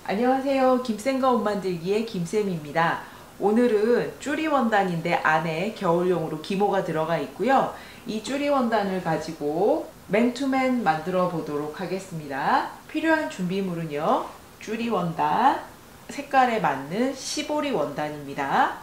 안녕하세요. 김쌤과 옷 만들기의 김쌤입니다. 오늘은 쭈리 원단인데 안에 겨울용으로 기모가 들어가 있고요. 이 쭈리 원단을 가지고 맨투맨 만들어 보도록 하겠습니다. 필요한 준비물은요. 쭈리 원단, 색깔에 맞는 시보리 원단입니다.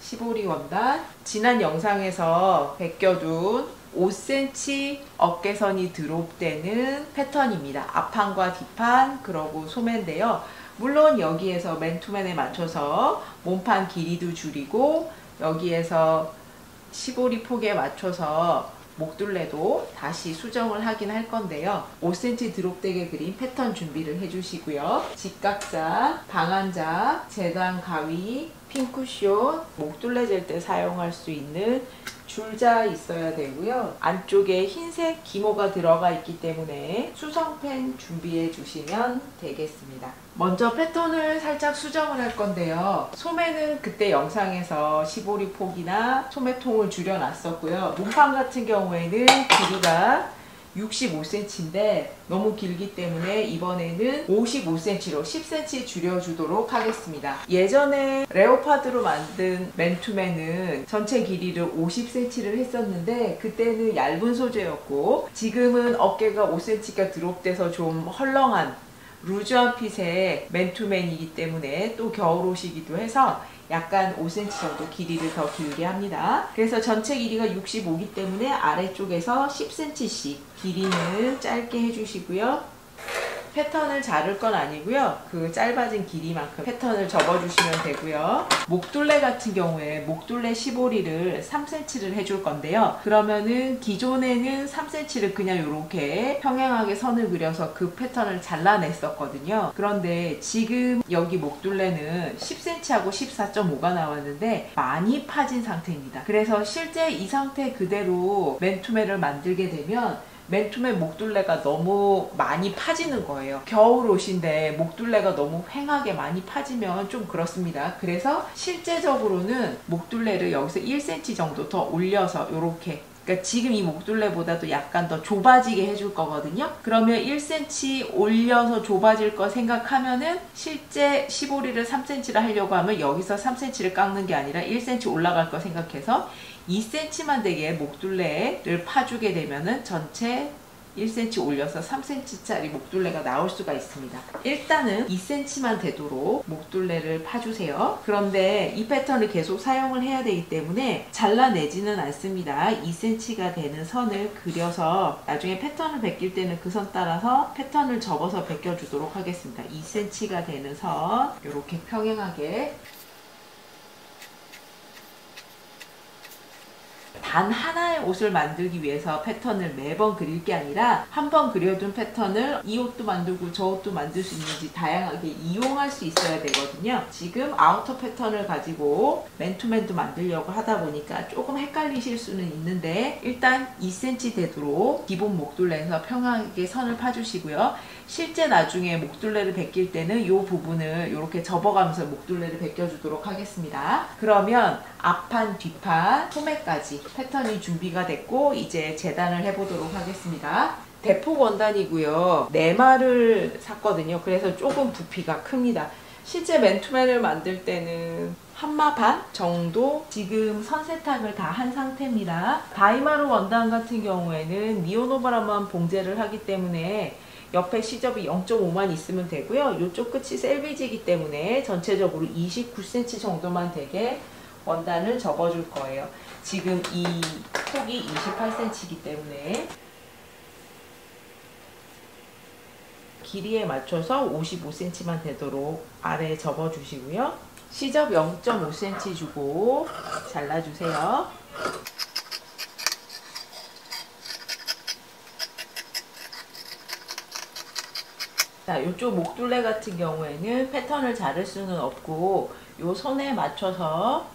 시보리 원단, 지난 영상에서 베껴둔 5cm 어깨선이 드롭되는 패턴입니다. 앞판과 뒷판, 그러고 소매인데요. 물론 여기에서 맨투맨에 맞춰서 몸판 길이도 줄이고 여기에서 시보리 폭에 맞춰서 목둘레도 다시 수정을 하긴 할 건데요. 5cm 드롭되게 그린 패턴 준비를 해주시고요. 직각자, 방한자, 재단 가위, 핀쿠션, 목둘레 잴 때 사용할 수 있는 줄자 있어야 되고요. 안쪽에 흰색 기모가 들어가 있기 때문에 수성펜 준비해 주시면 되겠습니다. 먼저 패턴을 살짝 수정을 할 건데요. 소매는 그때 영상에서 시보리 폭이나 소매통을 줄여 놨었고요. 몸판 같은 경우에는 길이가 65cm인데 너무 길기 때문에 이번에는 55cm로 10cm 줄여주도록 하겠습니다. 예전에 레오파드로 만든 맨투맨은 전체 길이를 50cm를 했었는데 그때는 얇은 소재였고 지금은 어깨가 5cm가 드롭돼서 좀 헐렁한 루즈한 핏의 맨투맨이기 때문에 또 겨울옷이기도 해서 약간 5cm 정도 길이를 더 길게 합니다. 그래서 전체 길이가 65이기 때문에 아래쪽에서 10cm씩 길이는 짧게 해주시고요. 패턴을 자를 건 아니고요. 그 짧아진 길이만큼 패턴을 접어주시면 되고요. 목둘레 같은 경우에 목둘레 시보리를 3cm를 해줄 건데요. 그러면은 기존에는 3cm를 그냥 이렇게 평행하게 선을 그려서 그 패턴을 잘라냈었거든요. 그런데 지금 여기 목둘레는 10cm하고 14.5가 나왔는데 많이 파진 상태입니다. 그래서 실제 이 상태 그대로 맨투맨을 만들게 되면 맨투맨 목둘레가 너무 많이 파지는 거예요. 겨울옷인데 목둘레가 너무 횡하게 많이 파지면 좀 그렇습니다. 그래서 실제적으로는 목둘레를 여기서 1cm 정도 더 올려서 이렇게, 그러니까 지금 이 목둘레보다도 약간 더 좁아지게 해줄 거거든요. 그러면 1cm 올려서 좁아질 거 생각하면은 실제 시보리를 3cm를 하려고 하면 여기서 3cm를 깎는 게 아니라 1cm 올라갈 거 생각해서 2cm만 되게 목둘레를 파주게 되면은 전체 1cm 올려서 3cm짜리 목둘레가 나올 수가 있습니다. 일단은 2cm만 되도록 목둘레를 파주세요. 그런데 이 패턴을 계속 사용을 해야 되기 때문에 잘라내지는 않습니다. 2cm가 되는 선을 그려서 나중에 패턴을 베낄 때는 그 선 따라서 패턴을 접어서 베껴주도록 하겠습니다. 2cm가 되는 선 이렇게 평행하게 단 하나의 옷을 만들기 위해서 패턴을 매번 그릴 게 아니라 한 번 그려둔 패턴을 이 옷도 만들고 저 옷도 만들 수 있는지 다양하게 이용할 수 있어야 되거든요. 지금 아우터 패턴을 가지고 맨투맨도 만들려고 하다 보니까 조금 헷갈리실 수는 있는데 일단 2cm 되도록 기본 목둘레에서 평행하게 선을 파주시고요. 실제 나중에 목둘레를 베낄 때는 이 부분을 이렇게 접어가면서 목둘레를 베껴주도록 하겠습니다. 그러면 앞판, 뒷판, 소매까지 패턴이 준비가 됐고 이제 재단을 해보도록 하겠습니다. 대폭 원단이고요. 4마를 샀거든요. 그래서 조금 부피가 큽니다. 실제 맨투맨을 만들 때는 1마 반 정도 지금 선 세탁을 다 한 상태입니다. 다이마루 원단 같은 경우에는 니온오바라만 봉제를 하기 때문에 옆에 시접이 0.5만 있으면 되고요. 이쪽 끝이 셀비지이기 때문에 전체적으로 29cm 정도만 되게 원단을 접어줄 거예요. 지금 이 폭이 28cm이기 때문에 길이에 맞춰서 55cm만 되도록 아래에 접어주시고요. 시접 0.5cm 주고 잘라주세요. 자, 이쪽 목둘레 같은 경우에는 패턴을 자를 수는 없고 요 선에 맞춰서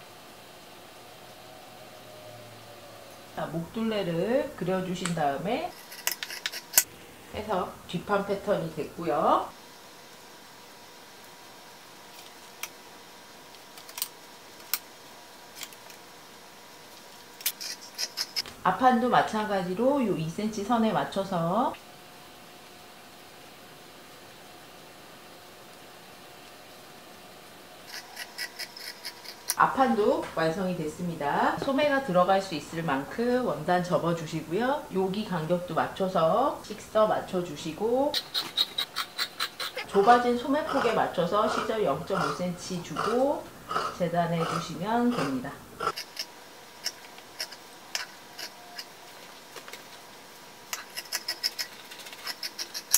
자, 목둘레를 그려주신 다음에 해서 뒷판 패턴이 됐고요. 앞판도 마찬가지로 요 2cm 선에 맞춰서 앞판도 완성이 됐습니다. 소매가 들어갈 수 있을 만큼 원단 접어주시고요. 여기 간격도 맞춰서 식서 맞춰주시고 좁아진 소매폭에 맞춰서 시접 0.5cm 주고 재단해 주시면 됩니다.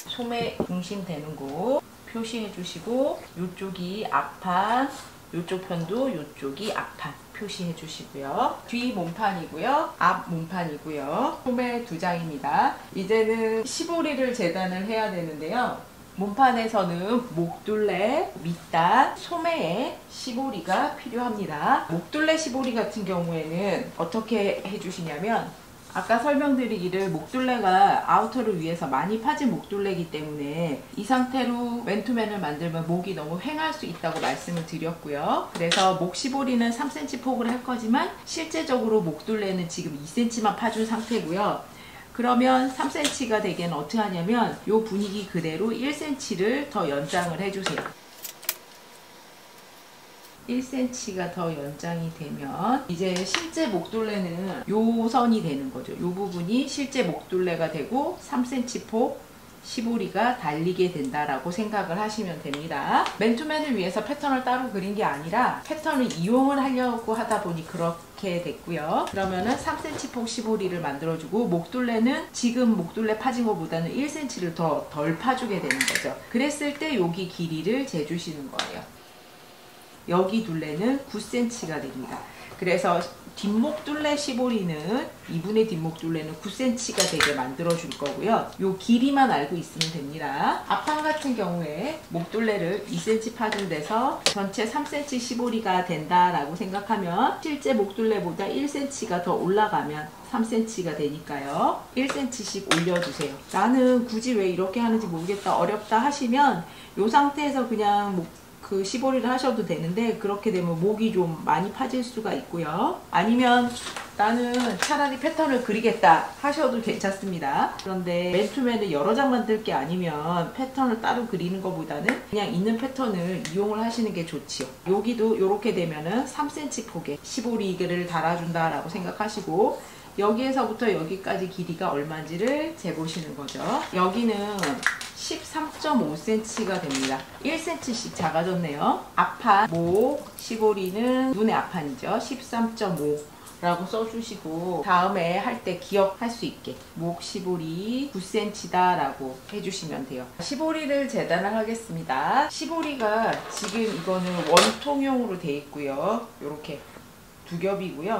소매 중심 되는 곳 표시해 주시고 이쪽이 앞판, 이쪽 편도 이쪽이 앞판 표시해 주시고요. 뒤 몸판이고요. 앞 몸판이고요. 소매 2장입니다. 이제는 시보리를 재단을 해야 되는데요. 몸판에서는 목둘레, 밑단, 소매에 시보리가 필요합니다. 목둘레 시보리 같은 경우에는 어떻게 해주시냐면 아까 설명드리기를 목둘레가 아우터를 위해서 많이 파진 목둘레이기 때문에 이 상태로 맨투맨을 만들면 목이 너무 횡할 수 있다고 말씀을 드렸고요. 그래서 목 시보리는 3cm 폭을 할 거지만 실제적으로 목둘레는 지금 2cm만 파준 상태고요. 그러면 3cm가 되기에는 어떻게 하냐면 이 분위기 그대로 1cm를 더 연장을 해주세요. 1cm가 더 연장이 되면 이제 실제 목둘레는 요 선이 되는 거죠. 요 부분이 실제 목둘레가 되고 3cm 폭 시보리가 달리게 된다라고 생각을 하시면 됩니다. 맨투맨을 위해서 패턴을 따로 그린 게 아니라 패턴을 이용을 하려고 하다 보니 그렇게 됐고요. 그러면은 3cm 폭 시보리를 만들어주고 목둘레는 지금 목둘레 파진 것보다는 1cm를 더 덜 파주게 되는 거죠. 그랬을 때 여기 길이를 재주시는 거예요. 여기 둘레는 9cm가 됩니다. 그래서 뒷목 둘레 시보리는 이분의 뒷목 둘레는 9cm가 되게 만들어 줄 거고요. 요 길이만 알고 있으면 됩니다. 앞판 같은 경우에 목 둘레를 2cm 파준 데서 전체 3cm 시보리가 된다라고 생각하면 실제 목 둘레보다 1cm가 더 올라가면 3cm가 되니까요. 1cm씩 올려주세요. 나는 굳이 왜 이렇게 하는지 모르겠다, 어렵다 하시면 이 상태에서 그냥 그 시보리를 하셔도 되는데 그렇게 되면 목이 좀 많이 파질 수가 있고요. 아니면 나는 차라리 패턴을 그리겠다 하셔도 괜찮습니다. 그런데 맨투맨을 여러 장 만들 게 아니면 패턴을 따로 그리는 것보다는 그냥 있는 패턴을 이용을 하시는 게 좋지요. 여기도 이렇게 되면은 3cm 폭의 시보리를 달아준다 라고 생각하시고 여기에서부터 여기까지 길이가 얼마인지를 재보시는 거죠. 여기는 13.5cm가 됩니다. 1cm씩 작아졌네요. 앞판 목 시보리는 눈의 앞판이죠. 13.5 라고 써주시고 다음에 할 때 기억할 수 있게 목 시보리 9cm다 라고 해주시면 돼요. 시보리를 재단을 하겠습니다. 시보리가 지금 이거는 원통용으로 되어 있고요. 이렇게 두 겹이고요.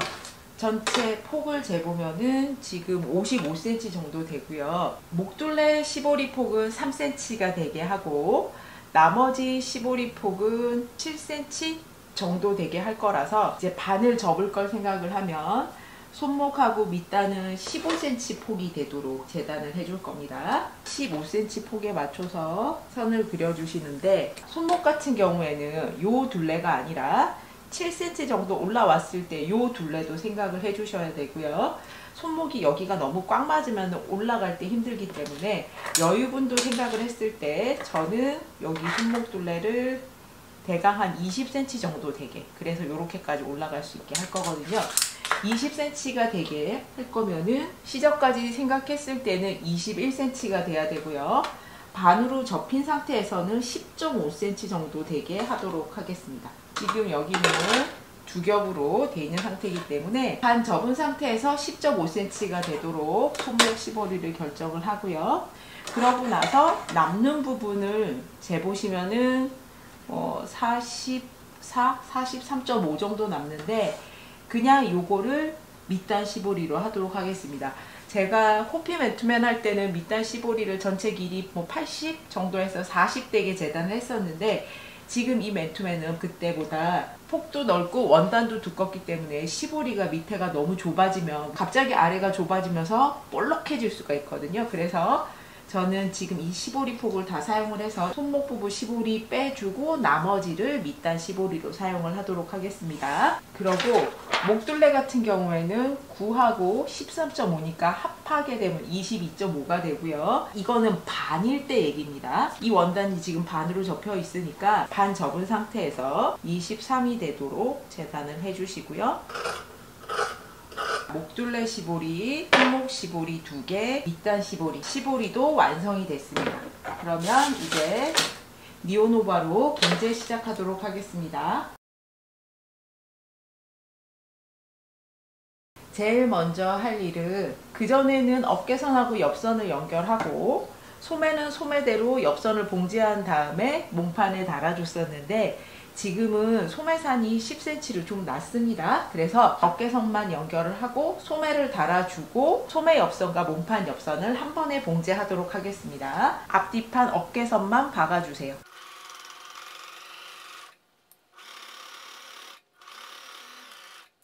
전체 폭을 재보면은 지금 55cm 정도 되고요. 목둘레 시보리 폭은 3cm가 되게 하고 나머지 시보리 폭은 7cm 정도 되게 할 거라서 이제 반을 접을 걸 생각을 하면 손목하고 밑단은 15cm 폭이 되도록 재단을 해줄 겁니다. 15cm 폭에 맞춰서 선을 그려주시는데 손목 같은 경우에는 요 둘레가 아니라 7cm 정도 올라왔을 때 요 둘레도 생각을 해주셔야 되고요. 손목이 여기가 너무 꽉 맞으면 올라갈 때 힘들기 때문에 여유분도 생각을 했을 때 저는 여기 손목 둘레를 대강 한 20cm 정도 되게, 그래서 이렇게까지 올라갈 수 있게 할 거거든요. 20cm가 되게 할 거면은 시접까지 생각했을 때는 21cm가 돼야 되고요. 반으로 접힌 상태에서는 10.5cm 정도 되게 하도록 하겠습니다. 지금 여기는 두 겹으로 되어 있는 상태이기 때문에 반 접은 상태에서 10.5cm가 되도록 손목 시보리를 결정을 하고요. 그러고 나서 남는 부분을 재보시면은 43.5 정도 남는데 그냥 요거를 밑단 시보리로 하도록 하겠습니다. 제가 호피 맨투맨 할 때는 밑단 시보리를 전체 길이 80 정도에서 40 되게 재단을 했었는데 지금 이 맨투맨은 그때보다 폭도 넓고 원단도 두껍기 때문에 시보리가 밑에가 너무 좁아지면 갑자기 아래가 좁아지면서 볼록해질 수가 있거든요. 그래서 저는 지금 이 시보리 폭을 다 사용을 해서 손목 부분 시보리 빼주고 나머지를 밑단 시보리로 사용을 하도록 하겠습니다. 그리고 목둘레 같은 경우에는 9하고 13.5니까 합하게 되면 22.5가 되고요. 이거는 반일 때 얘기입니다. 이 원단이 지금 반으로 접혀 있으니까 반 접은 상태에서 23이 되도록 재단을 해주시고요. 목둘레 시보리, 손목 시보리 2개, 밑단 시보리, 시보리도 완성이 됐습니다. 그러면 이제 니오노바로 봉제 시작하도록 하겠습니다. 제일 먼저 할 일은 그전에는 어깨선하고 옆선을 연결하고 소매는 소매대로 옆선을 봉제한 다음에 몸판에 달아줬었는데 지금은 소매산이 10cm로 좀 낮습니다. 그래서 어깨선만 연결을 하고 소매를 달아주고 소매 옆선과 몸판 옆선을 한 번에 봉제하도록 하겠습니다. 앞뒤판 어깨선만 박아주세요.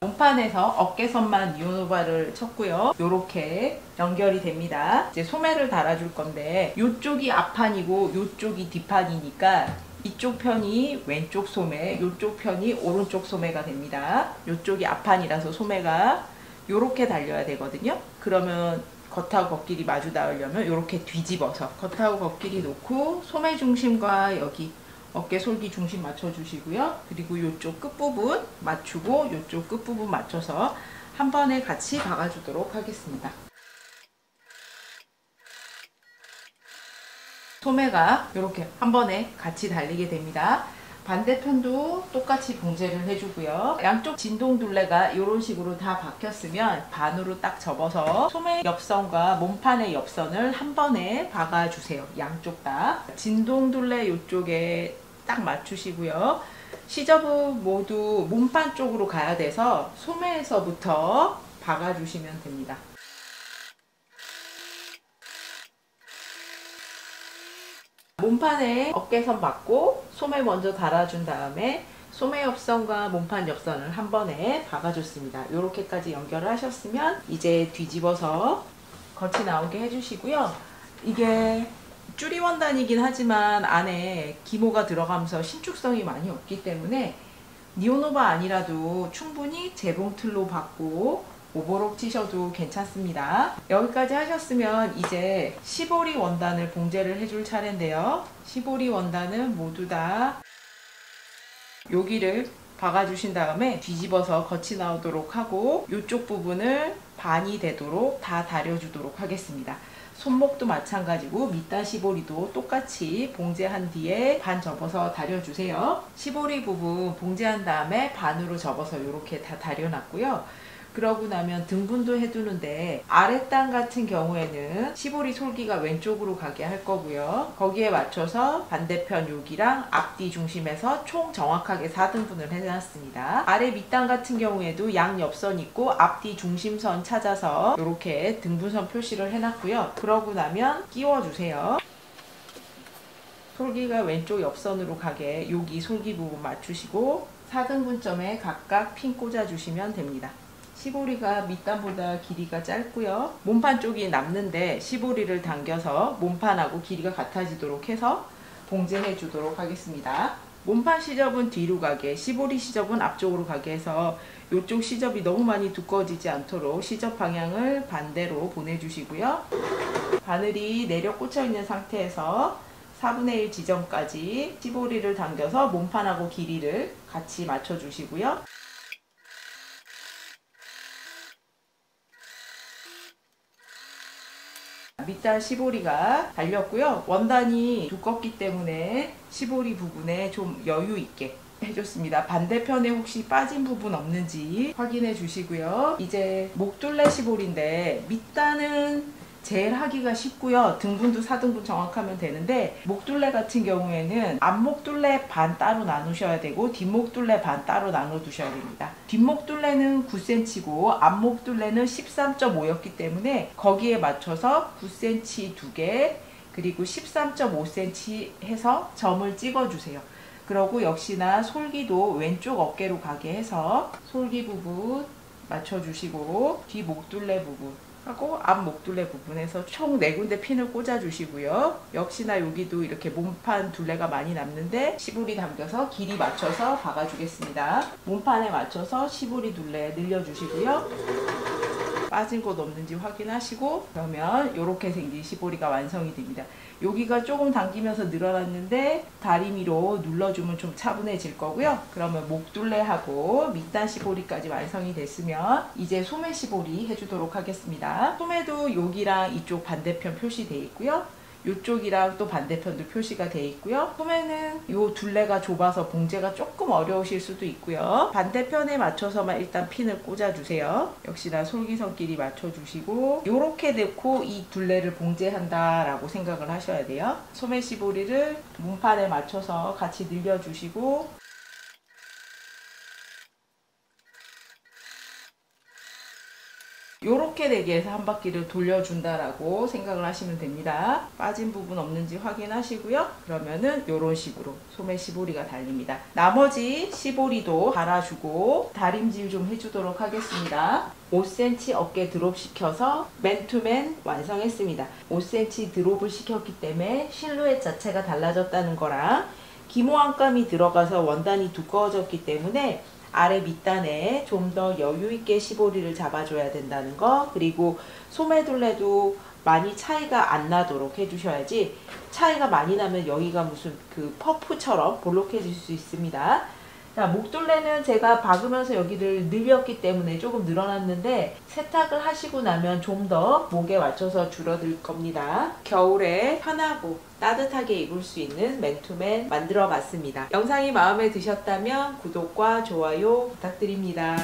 몸판에서 어깨선만 니오노바를 쳤고요. 이렇게 연결이 됩니다. 이제 소매를 달아줄 건데 이쪽이 앞판이고 이쪽이 뒷판이니까 이쪽 편이 왼쪽 소매, 이쪽 편이 오른쪽 소매가 됩니다. 이쪽이 앞판이라서 소매가 이렇게 달려야 되거든요. 그러면 겉하고 겉길이 마주 닿으려면 이렇게 뒤집어서 겉하고 겉길이 놓고 소매 중심과 여기 어깨 솔기 중심 맞춰주시고요. 그리고 이쪽 끝부분 맞추고 이쪽 끝부분 맞춰서 한 번에 같이 박아주도록 하겠습니다. 소매가 이렇게 한 번에 같이 달리게 됩니다. 반대편도 똑같이 봉제를 해주고요. 양쪽 진동둘레가 이런 식으로 다 박혔으면 반으로 딱 접어서 소매 옆선과 몸판의 옆선을 한 번에 박아주세요. 양쪽 다. 진동둘레 이쪽에 딱 맞추시고요. 시접은 모두 몸판 쪽으로 가야 돼서 소매에서부터 박아주시면 됩니다. 몸판에 어깨선 박고 소매 먼저 달아준 다음에 소매 옆선과 몸판 옆선을 한 번에 박아줬습니다. 이렇게까지 연결을 하셨으면 이제 뒤집어서 겉이 나오게 해주시고요. 이게 쭈리 원단이긴 하지만 안에 기모가 들어가면서 신축성이 많이 없기 때문에 니오노바 아니라도 충분히 재봉틀로 받고 오버록 치셔도 괜찮습니다. 여기까지 하셨으면 이제 시보리 원단을 봉제를 해줄 차례인데요. 시보리 원단은 모두 다 여기를 박아주신 다음에 뒤집어서 겉이 나오도록 하고 이쪽 부분을 반이 되도록 다 다려주도록 하겠습니다. 손목도 마찬가지고 밑단 시보리도 똑같이 봉제한 뒤에 반 접어서 다려주세요. 시보리 부분 봉제한 다음에 반으로 접어서 이렇게 다 다려놨고요. 그러고 나면 등분도 해두는데 아랫단 같은 경우에는 시보리 솔기가 왼쪽으로 가게 할 거고요. 거기에 맞춰서 반대편 여기랑 앞뒤 중심에서 총 정확하게 4등분을 해놨습니다. 아래 밑단 같은 경우에도 양 옆선 있고 앞뒤 중심선 찾아서 이렇게 등분선 표시를 해놨고요. 그러고 나면 끼워주세요. 솔기가 왼쪽 옆선으로 가게 여기 솔기 부분 맞추시고 4등분점에 각각 핀 꽂아주시면 됩니다. 시보리가 밑단보다 길이가 짧고요. 몸판 쪽이 남는데 시보리를 당겨서 몸판하고 길이가 같아지도록 해서 봉제해 주도록 하겠습니다. 몸판 시접은 뒤로 가게, 시보리 시접은 앞쪽으로 가게 해서 이쪽 시접이 너무 많이 두꺼워지지 않도록 시접 방향을 반대로 보내주시고요. 바늘이 내려 꽂혀 있는 상태에서 4분의 1 지점까지 시보리를 당겨서 몸판하고 길이를 같이 맞춰주시고요. 밑단 시보리가 달렸고요. 원단이 두껍기 때문에 시보리 부분에 좀 여유 있게 해줬습니다. 반대편에 혹시 빠진 부분 없는지 확인해 주시고요. 이제 목둘레 시보리인데 밑단은 제일 하기가 쉽고요. 등분도 4등분 정확하면 되는데 목둘레 같은 경우에는 앞목둘레 반 따로 나누셔야 되고 뒷목둘레 반 따로 나눠 두셔야 됩니다. 뒷목둘레는 9cm고 앞목둘레는 13.5였기 때문에 거기에 맞춰서 9cm 2개 그리고 13.5cm 해서 점을 찍어 주세요. 그리고 역시나 솔기도 왼쪽 어깨로 가게 해서 솔기 부분 맞춰 주시고 뒷목둘레 부분 하고 앞 목둘레 부분에서 총 4군데 핀을 꽂아 주시고요. 역시나 여기도 이렇게 몸판 둘레가 많이 남는데 시보리 당겨서 길이 맞춰서 박아 주겠습니다. 몸판에 맞춰서 시보리 둘레 늘려 주시고요. 빠진 곳 없는지 확인하시고, 그러면 이렇게 생긴 시보리가 완성이 됩니다. 여기가 조금 당기면서 늘어났는데 다리미로 눌러주면 좀 차분해질 거고요. 그러면 목둘레하고 밑단 시보리까지 완성이 됐으면 이제 소매 시보리 해주도록 하겠습니다. 소매도 여기랑 이쪽 반대편 표시되어 있고요. 이쪽이랑 또 반대편도 표시가 되어 있고요. 소매는 이 둘레가 좁아서 봉제가 조금 어려우실 수도 있고요. 반대편에 맞춰서만 일단 핀을 꽂아주세요. 역시나 솔기선끼리 맞춰주시고 이렇게 넣고 이 둘레를 봉제한다 라고 생각을 하셔야 돼요. 소매 시보리를 몸판에 맞춰서 같이 늘려주시고, 요렇게 되게 해서 한 바퀴를 돌려준다라고 생각을 하시면 됩니다. 빠진 부분 없는지 확인하시고요. 그러면은 요런 식으로 소매 시보리가 달립니다. 나머지 시보리도 달아주고 다림질 좀 해주도록 하겠습니다. 5cm 어깨 드롭 시켜서 맨투맨 완성했습니다. 5cm 드롭을 시켰기 때문에 실루엣 자체가 달라졌다는 거랑 기모 안감이 들어가서 원단이 두꺼워졌기 때문에 아래 밑단에 좀 더 여유있게 시보리를 잡아줘야 된다는 거, 그리고 소매둘레도 많이 차이가 안 나도록 해주셔야지, 차이가 많이 나면 여기가 무슨 그 퍼프처럼 볼록해질 수 있습니다. 자, 목둘레는 제가 박으면서 여기를 늘렸기 때문에 조금 늘어났는데 세탁을 하시고 나면 좀 더 목에 맞춰서 줄어들 겁니다. 겨울에 편하고 따뜻하게 입을 수 있는 맨투맨 만들어 봤습니다. 영상이 마음에 드셨다면 구독과 좋아요 부탁드립니다.